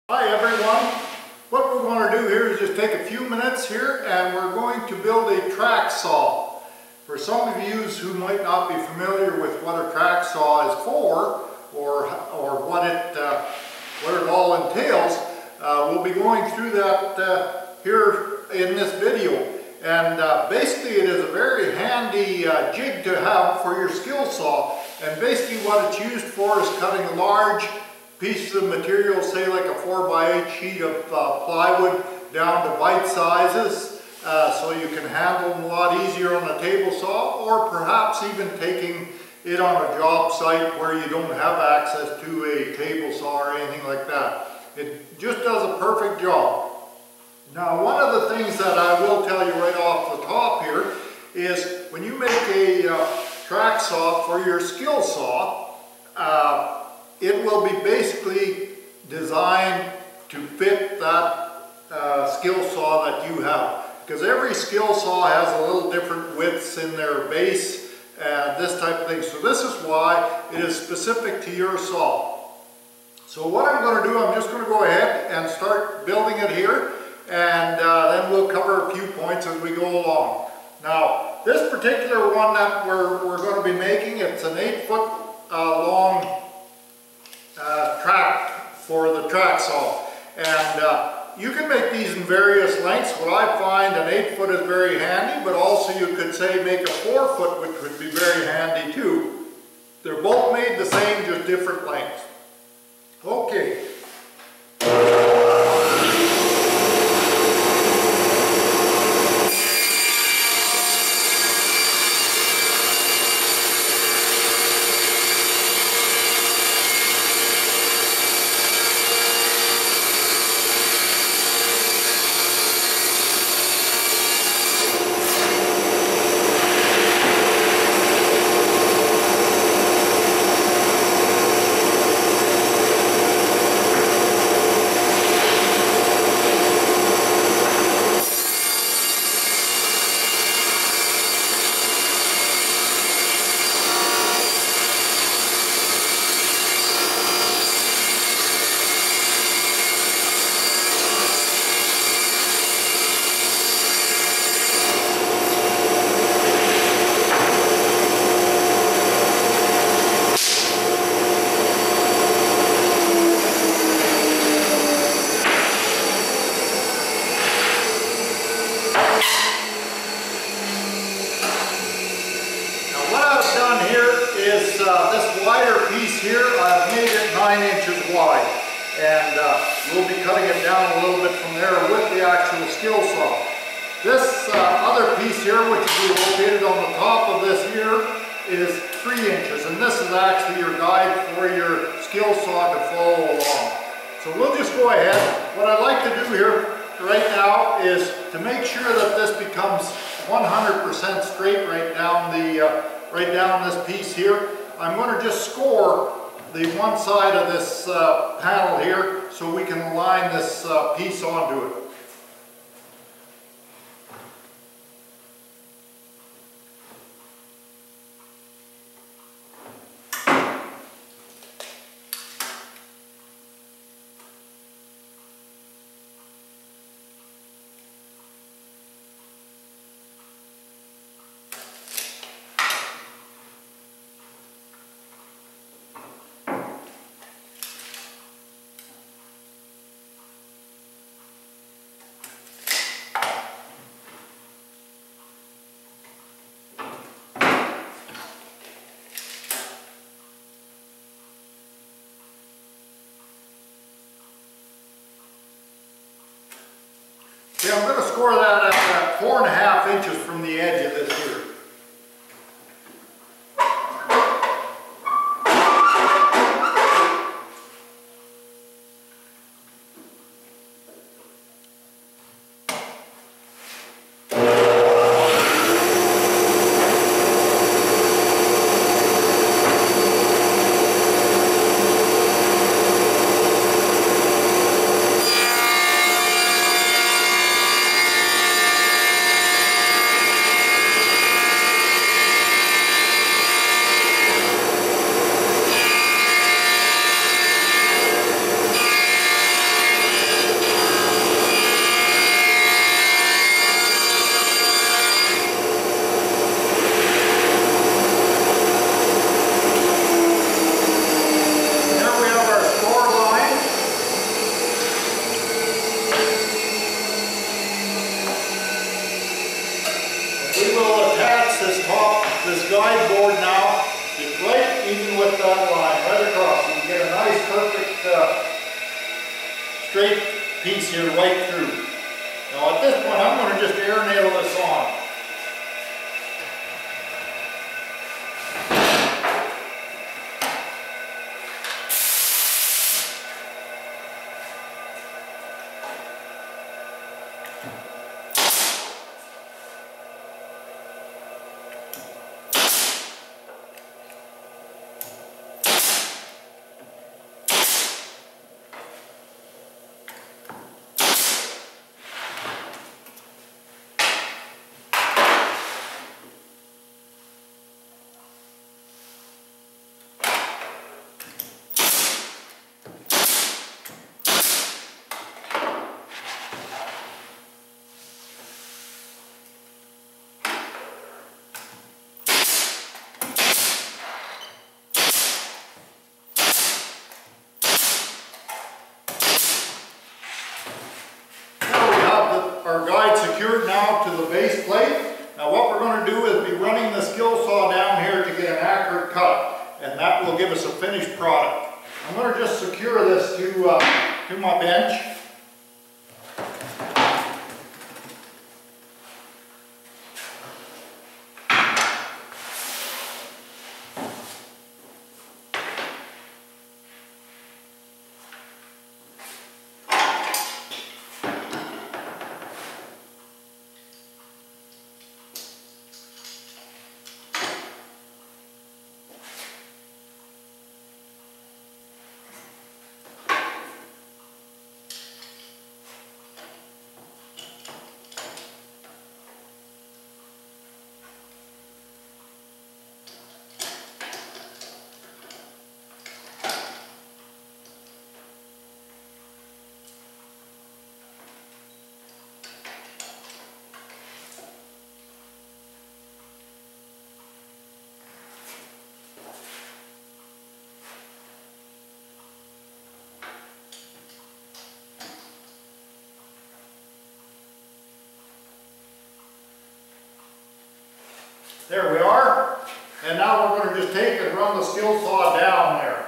Hi everyone, what we're going to do here is just take a few minutes here and we're going to build a track saw. For some of you who might not be familiar with what a track saw is for or what it all entails, we'll be going through that here in this video. And basically it is a very handy jig to have for your skill saw, and basically what it's used for is cutting large pieces of material, say like a 4x8 sheet of plywood down to bite sizes, so you can handle them a lot easier on a table saw, or perhaps even taking it on a job site where you don't have access to a table saw or anything like that. It just does a perfect job. Now, one of the things that I will tell you right off the top here is when you make a track saw for your skill saw, it will be basically designed to fit that skill saw that you have. Because every skill saw has a little different widths in their base and this type of thing. So this is why it is specific to your saw. So what I'm going to do, I'm just going to go ahead and start building it here, and then we'll cover a few points as we go along. Now, this particular one that we're going to be making, it's an 8-foot long track for the track saw, and you can make these in various lengths. What I find, an 8-foot is very handy, but also you could say make a 4-foot, which would be very handy too. They're both made the same, just different lengths. Okay. This wider piece here, I've made it 9 inches wide, and we'll be cutting it down a little bit from there with the actual skill saw. This other piece here, which will be located on the top of this here, is 3 inches, and this is actually your guide for your skill saw to follow along. So we'll just go ahead. What I'd like to do here right now is to make sure that this becomes 100% straight right down this piece here. I'm going to just score the one side of this panel here so we can align this piece onto it. Yeah, I'm going to score that at 4.5 inches from the edge of this here. perfect straight piece here right through. Now at this point I'm going to just air nail this on. Our guide secured now to the base plate. Now what we're going to do is be running the skill saw down here to get an accurate cut, and that will give us a finished product. I'm going to just secure this to my bench. There we are. And now we're going to just take and run the skill saw down there.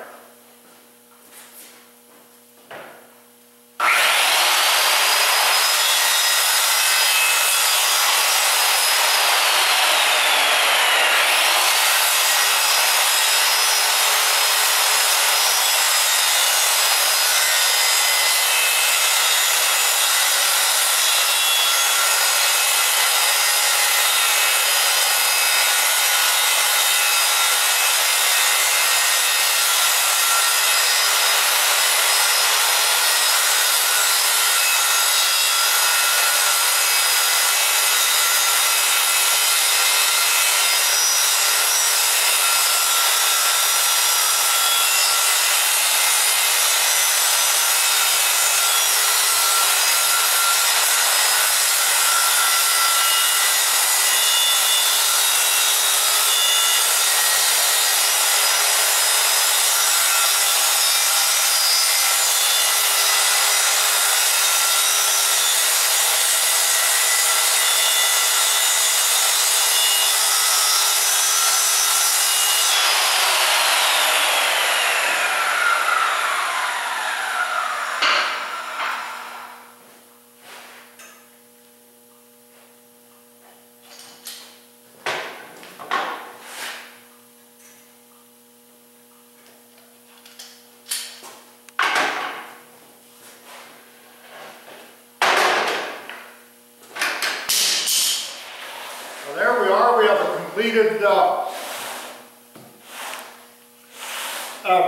There we are. We have a completed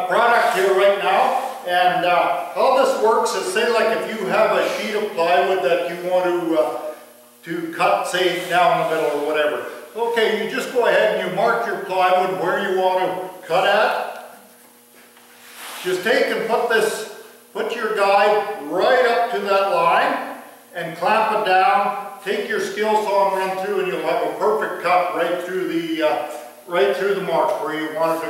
product here right now. And how this works is, say like if you have a sheet of plywood that you want to cut, say down the middle or whatever. Okay, you just go ahead and you mark your plywood where you want to cut at. Just take and put your guide right up to that line and clamp it down. Take your skill saw and run through, and you'll have a perfect cut right through the mark where you want it to